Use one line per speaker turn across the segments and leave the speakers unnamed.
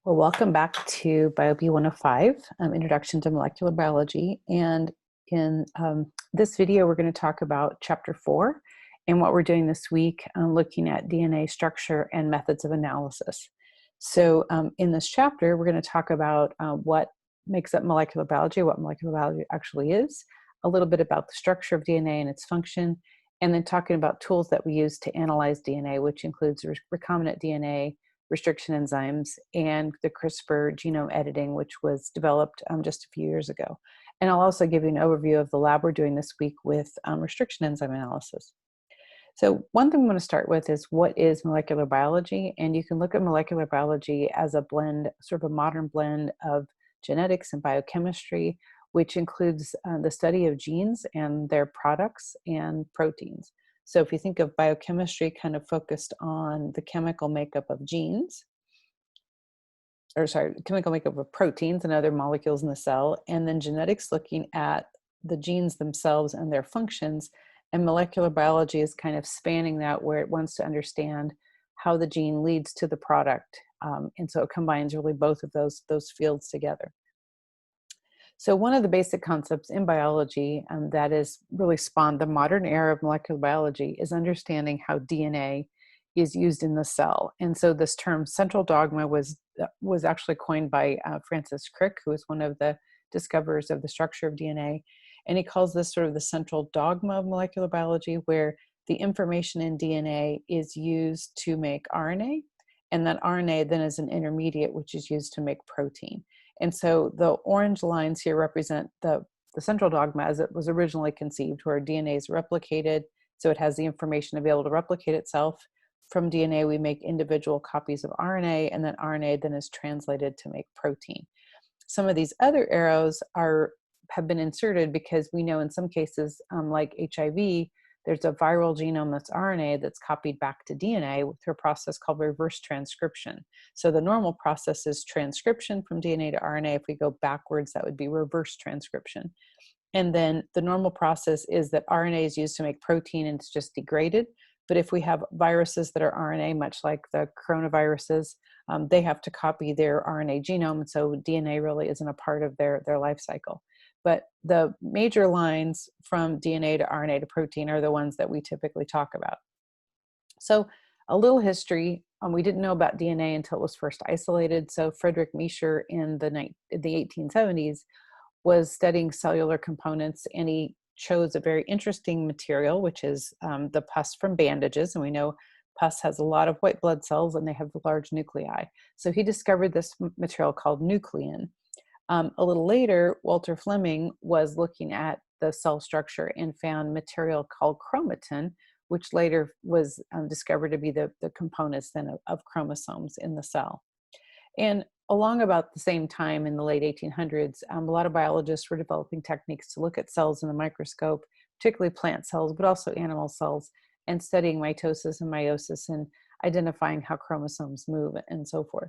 Well, welcome back to BIOB 105, Introduction to Molecular Biology. And in this video, we're going to talk about Chapter 4. And what we're doing this week, looking at DNA structure and methods of analysis. So in this chapter, we're going to talk about what makes up molecular biology, what molecular biology actually is, a little bit about the structure of DNA and its function, and then talking about tools that we use to analyze DNA, which includes recombinant DNA, restriction enzymes, and the CRISPR genome editing, which was developed just a few years ago. And I'll also give you an overview of the lab we're doing this week with restriction enzyme analysis. So one thing I'm going to start with is what is molecular biology? And you can look at molecular biology as a blend, sort of a modern blend of genetics and biochemistry, which includes the study of genes and their products and proteins. So if you think of biochemistry kind of focused on the chemical makeup of genes, chemical makeup of proteins and other molecules in the cell, and then genetics looking at the genes themselves and their functions, and molecular biology is kind of spanning that, where it wants to understand how the gene leads to the product. And so it combines really both of those fields together. So one of the basic concepts in biology that has really spawned the modern era of molecular biology is understanding how DNA is used in the cell. And so this term central dogma was actually coined by Francis Crick, who was one of the discoverers of the structure of DNA. And he calls this sort of the central dogma of molecular biology, where the information in DNA is used to make RNA, and that RNA then is an intermediate which is used to make protein. And so the orange lines here represent the central dogma as it was originally conceived, where DNA is replicated, so it has the information to be able to replicate itself. From DNA, we make individual copies of RNA, and then RNA then is translated to make protein. Some of these other arrows have been inserted because we know in some cases, like HIV, there's a viral genome that's RNA that's copied back to DNA through a process called reverse transcription. So the normal process is transcription from DNA to RNA. If we go backwards, that would be reverse transcription. And then the normal process is that RNA is used to make protein and it's just degraded. But if we have viruses that are RNA, much like the coronaviruses, they have to copy their RNA genome. And so DNA really isn't a part of their life cycle. But the major lines from DNA to RNA to protein are the ones that we typically talk about. So a little history, we didn't know about DNA until it was first isolated. So Friedrich Miescher in the 1870s was studying cellular components, and he chose a very interesting material, which is the pus from bandages. And we know pus has a lot of white blood cells and they have large nuclei. So he discovered this material called nuclein. A little later, Walter Fleming was looking at the cell structure and found material called chromatin, which later was discovered to be the components then of chromosomes in the cell. And along about the same time in the late 1800s, a lot of biologists were developing techniques to look at cells in the microscope, particularly plant cells, but also animal cells, and studying mitosis and meiosis and identifying how chromosomes move and so forth.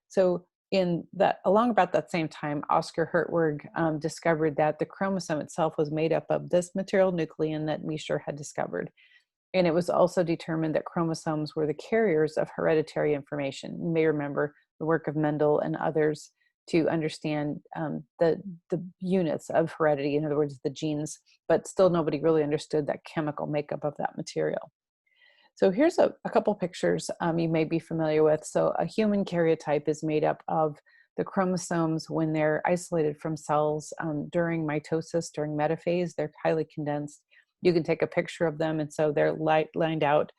So along about that same time, Oscar Hertwig discovered that the chromosome itself was made up of this material nuclein that Miescher had discovered. And it was also determined that chromosomes were the carriers of hereditary information. You may remember the work of Mendel and others to understand the units of heredity, in other words, the genes, but still nobody really understood that chemical makeup of that material. So here's a couple pictures you may be familiar with. So a human karyotype is made up of the chromosomes when they're isolated from cells during mitosis, during metaphase. They're highly condensed. You can take a picture of them, and so they're lined out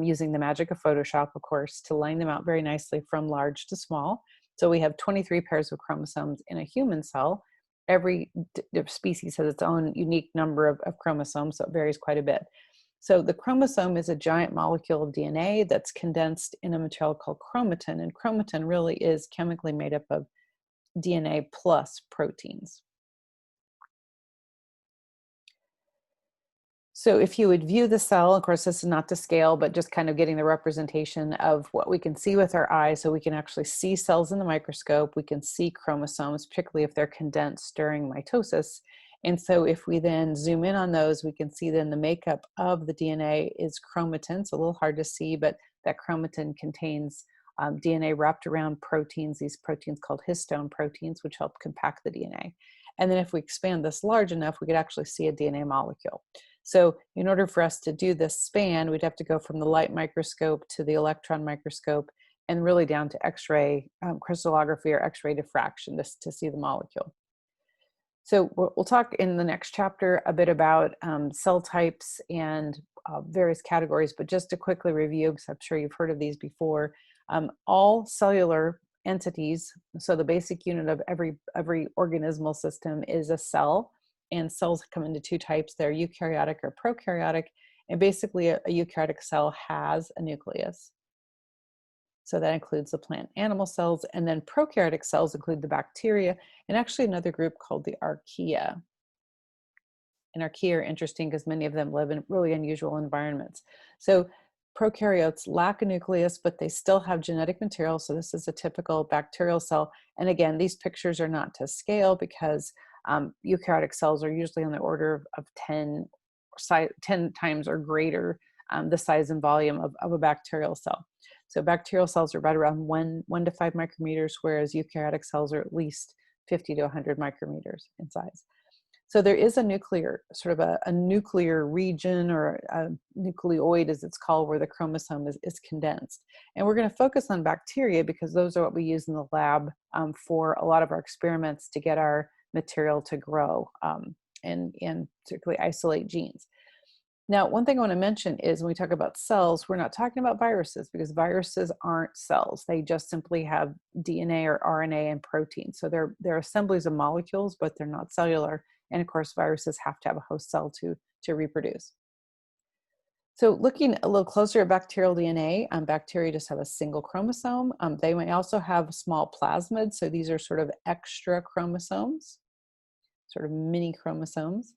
using the magic of Photoshop, of course, to line them out very nicely from large to small. So we have 23 pairs of chromosomes in a human cell. Every species has its own unique number of chromosomes, so it varies quite a bit. So the chromosome is a giant molecule of DNA that's condensed in a material called chromatin, and chromatin really is chemically made up of DNA plus proteins. So if you would view the cell, of course, this is not to scale, but just kind of getting the representation of what we can see with our eyes. So we can actually see cells in the microscope. We can see chromosomes, particularly if they're condensed during mitosis. And so if we then zoom in on those, we can see then the makeup of the DNA is chromatin. It's a little hard to see, but that chromatin contains DNA wrapped around proteins, these proteins called histone proteins, which help compact the DNA. And then if we expand this large enough, we could actually see a DNA molecule. So in order for us to do this span, we'd have to go from the light microscope to the electron microscope and really down to X-ray crystallography or X-ray diffraction to see the molecule. So we'll talk in the next chapter a bit about cell types and various categories, but just to quickly review, because I'm sure you've heard of these before, all cellular entities, so the basic unit of every organismal system is a cell, and cells come into two types. They're eukaryotic or prokaryotic, and basically a eukaryotic cell has a nucleus. So that includes the plant animal cells, and then prokaryotic cells include the bacteria, and actually another group called the archaea. And archaea are interesting because many of them live in really unusual environments. So prokaryotes lack a nucleus, but they still have genetic material. So this is a typical bacterial cell. And again, these pictures are not to scale because eukaryotic cells are usually on the order of 10 times or greater the size and volume of a bacterial cell. So bacterial cells are right around 1 to 5 micrometers, whereas eukaryotic cells are at least 50 to 100 micrometers in size. So there is a nuclear, sort of a nuclear region, or a nucleoid as it's called, where the chromosome is condensed. And we're going to focus on bacteria because those are what we use in the lab for a lot of our experiments to get our material to grow and particularly isolate genes. Now, one thing I want to mention is when we talk about cells, we're not talking about viruses because viruses aren't cells. They just simply have DNA or RNA and protein. So they're assemblies of molecules, but they're not cellular. And of course, viruses have to have a host cell to reproduce. So looking a little closer at bacterial DNA, bacteria just have a single chromosome. They may also have small plasmids. So these are sort of extra chromosomes, sort of mini chromosomes.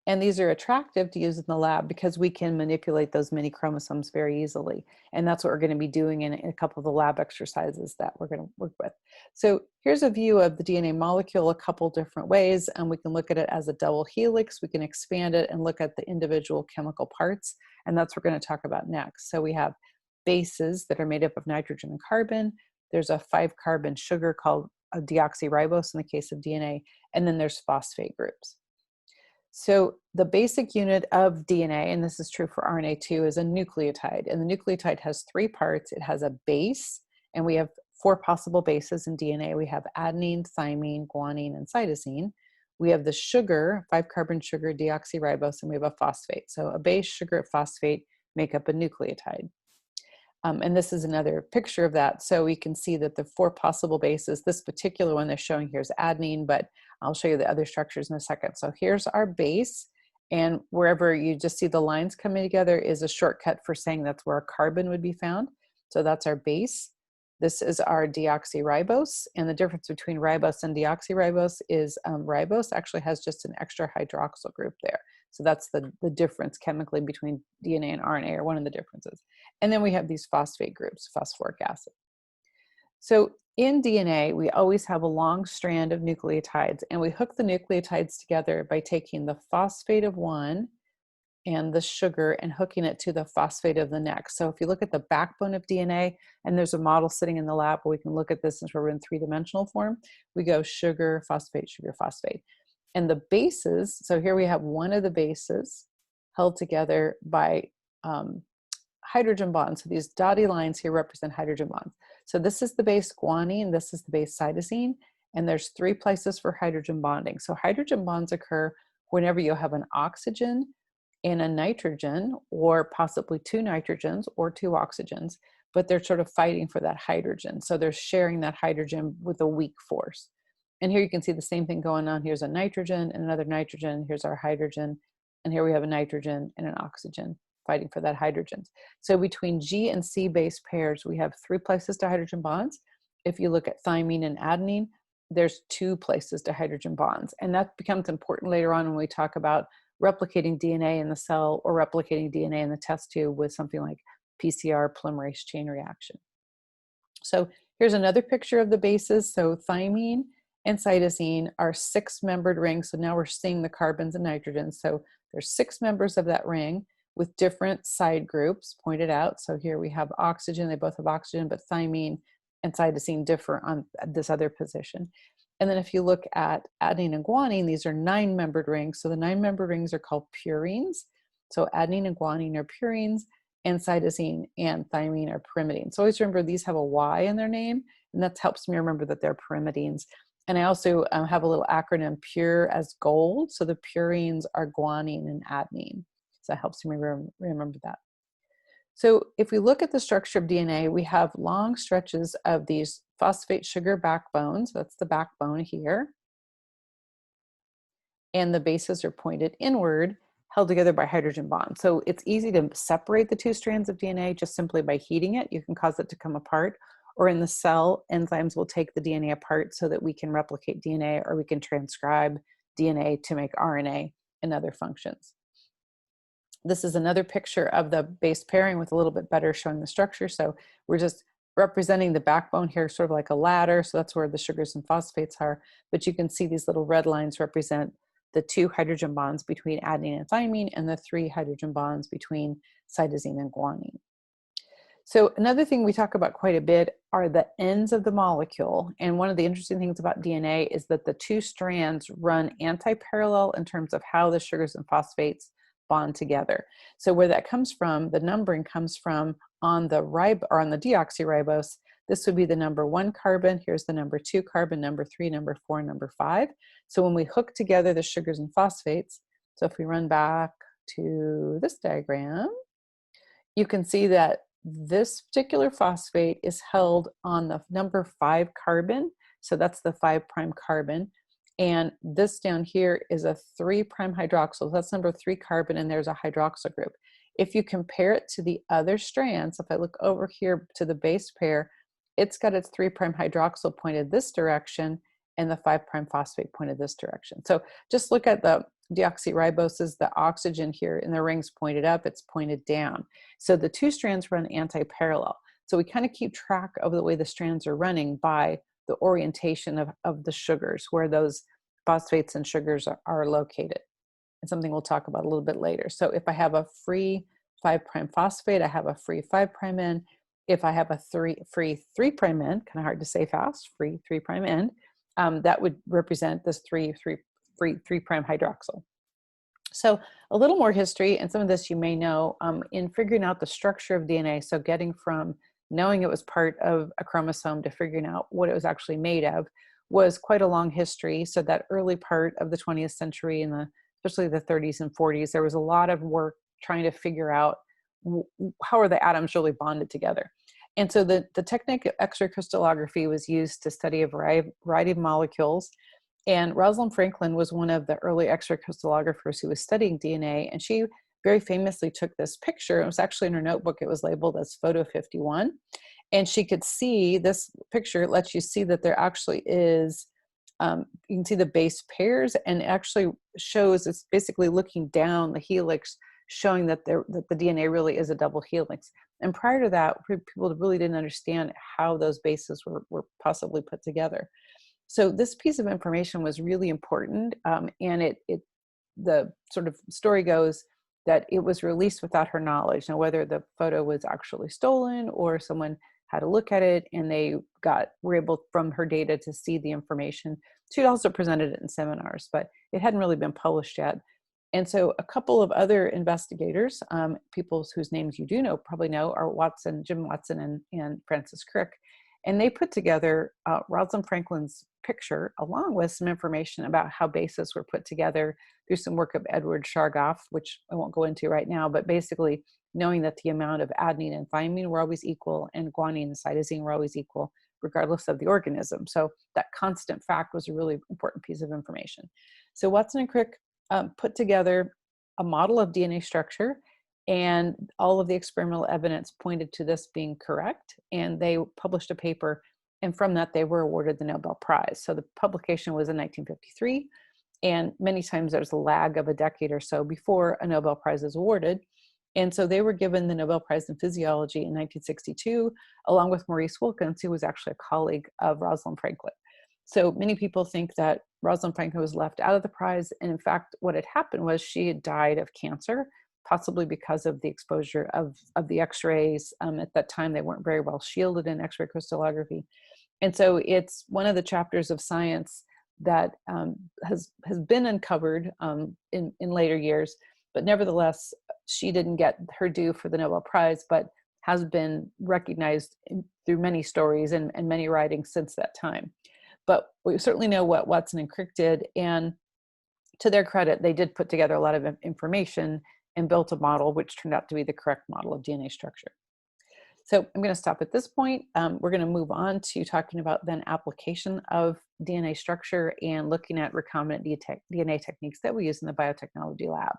And these are attractive to use in the lab because we can manipulate those mini chromosomes very easily. And that's what we're going to be doing in a couple of the lab exercises that we're going to work with. So here's a view of the DNA molecule a couple different ways. And we can look at it as a double helix. We can expand it and look at the individual chemical parts. And that's what we're going to talk about next. So we have bases that are made up of nitrogen and carbon. There's a 5-carbon sugar called a deoxyribose in the case of DNA. And then there's phosphate groups. So the basic unit of DNA, and this is true for RNA too, is a nucleotide. And the nucleotide has 3 parts. It has a base, and we have 4 possible bases in DNA. We have adenine, thymine, guanine, and cytosine. We have the sugar, 5-carbon sugar, deoxyribose, and we have a phosphate. So a base, sugar, phosphate make up a nucleotide. And this is another picture of that. So we can see that the 4 possible bases, this particular one they're showing here is adenine, but I'll show you the other structures in a second. So here's our base, and wherever you just see the lines coming together is a shortcut for saying that's where a carbon would be found. So that's our base. This is our deoxyribose, and the difference between ribose and deoxyribose is ribose actually has just an extra hydroxyl group there. So that's the difference chemically between DNA and RNA, or one of the differences. And then we have these phosphate groups, phosphoric acid. So in DNA, we always have a long strand of nucleotides, and we hook the nucleotides together by taking the phosphate of one and the sugar and hooking it to the phosphate of the next. So if you look at the backbone of DNA, and there's a model sitting in the lab where we can look at this since we're in 3-dimensional form, we go sugar, phosphate, sugar, phosphate. And the bases, so here we have one of the bases held together by hydrogen bonds. So these dotted lines here represent hydrogen bonds. So this is the base guanine, this is the base cytosine, and there's 3 places for hydrogen bonding. So hydrogen bonds occur whenever you have an oxygen and a nitrogen, or possibly 2 nitrogens or 2 oxygens, but they're sort of fighting for that hydrogen. So they're sharing that hydrogen with a weak force. And here you can see the same thing going on. Here's a nitrogen and another nitrogen. Here's our hydrogen. And here we have a nitrogen and an oxygen fighting for that hydrogen. So between G and C base pairs, we have 3 places to hydrogen bonds. If you look at thymine and adenine, there's 2 places to hydrogen bonds. And that becomes important later on when we talk about replicating DNA in the cell or replicating DNA in the test tube with something like PCR polymerase chain reaction. So here's another picture of the bases. So thymine and cytosine are 6-membered rings. So now we're seeing the carbons and nitrogens. So there's 6 members of that ring. with different side groups pointed out. So here we have oxygen, they both have oxygen, but thymine and cytosine differ on this other position. And then if you look at adenine and guanine, these are 9-membered rings. So the 9-membered rings are called purines. So adenine and guanine are purines, and cytosine and thymine are pyrimidines. So always remember these have a Y in their name, and that helps me remember that they're pyrimidines. And I also have a little acronym, PURE as gold. So the purines are guanine and adenine. So that helps me remember that. So if we look at the structure of DNA, we have long stretches of these phosphate sugar backbones. That's the backbone here. And the bases are pointed inward, held together by hydrogen bonds. So it's easy to separate the two strands of DNA just simply by heating it. You can cause it to come apart. Or in the cell, enzymes will take the DNA apart so that we can replicate DNA, or we can transcribe DNA to make RNA and other functions. This is another picture of the base pairing with a little bit better showing the structure. So we're just representing the backbone here, sort of like a ladder. So that's where the sugars and phosphates are. But you can see these little red lines represent the 2 hydrogen bonds between adenine and thymine, and the 3 hydrogen bonds between cytosine and guanine. So another thing we talk about quite a bit are the ends of the molecule. And one of the interesting things about DNA is that the 2 strands run anti-parallel in terms of how the sugars and phosphates bond together. So where that comes from, the numbering comes from on the deoxyribose. This would be the number 1 carbon. Here's the number 2 carbon, number 3, number 4, number 5. So when we hook together the sugars and phosphates, so if we run back to this diagram, you can see that this particular phosphate is held on the number 5 carbon. So that's the 5' carbon. And this down here is a 3' hydroxyl. That's number 3 carbon, and there's a hydroxyl group. If you compare it to the other strands, if I look over here to the base pair, it's got its 3' hydroxyl pointed this direction and the 5' phosphate pointed this direction. So just look at the deoxyriboses, the oxygen here in the rings pointed up, it's pointed down. So the 2 strands run anti-parallel. So we kind of keep track of the way the strands are running by the orientation of the sugars, where those phosphates and sugars are located. And something we'll talk about a little bit later. So if I have a free 5' phosphate, I have a free 5' end. If I have a free 3' end, kind of hard to say fast, free 3' end, that would represent this free 3' hydroxyl. So a little more history, and some of this you may know, in figuring out the structure of DNA, so getting from knowing it was part of a chromosome to figuring out what it was actually made of, was quite a long history. So that early part of the 20th century, and especially the 30s and 40s, there was a lot of work trying to figure out how are the atoms really bonded together. And so the technique of X-ray crystallography was used to study a variety of molecules. And Rosalind Franklin was one of the early X-ray crystallographers who was studying DNA, and she very famously took this picture. It was actually in her notebook. It was labeled as photo 51. And she could see this picture. It lets you see that there actually is, you can see the base pairs, and it actually shows, it's basically looking down the helix, showing that the DNA really is a double helix. And prior to that, people really didn't understand how those bases were possibly put together. So this piece of information was really important, and the sort of story goes that it was released without her knowledge. Now, whether the photo was actually stolen or someone had a look at it and they were able from her data to see the information. She'd also presented it in seminars, but it hadn't really been published yet. And so a couple of other investigators, people whose names you do know, probably know, are Jim Watson and Francis Crick. And they put together Rosalind Franklin's picture along with some information about how bases were put together through some work of Edward Chargaff, which I won't go into right now, but basically knowing that the amount of adenine and thymine were always equal and guanine and cytosine were always equal, regardless of the organism. So that constant fact was a really important piece of information. So Watson and Crick put together a model of DNA structure, and all of the experimental evidence pointed to this being correct. And they published a paper, and from that they were awarded the Nobel Prize. So the publication was in 1953, and many times there's a lag of a decade or so before a Nobel Prize is awarded. And so they were given the Nobel Prize in Physiology in 1962, along with Maurice Wilkins, who was actually a colleague of Rosalind Franklin. So many people think that Rosalind Franklin was left out of the prize. And in fact, what had happened was she had died of cancer. possibly because of the exposure of the X-rays. At that time, they weren't very well shielded in X-ray crystallography. And so it's one of the chapters of science that has been uncovered in later years, but nevertheless, she didn't get her due for the Nobel Prize, but has been recognized through many stories and many writings since that time. But we certainly know what Watson and Crick did, and to their credit, they did put together a lot of information and built a model which turned out to be the correct model of DNA structure. So I'm going to stop at this point. We're going to move on to talking about then application of DNA structure and looking at recombinant DNA techniques that we use in the biotechnology lab.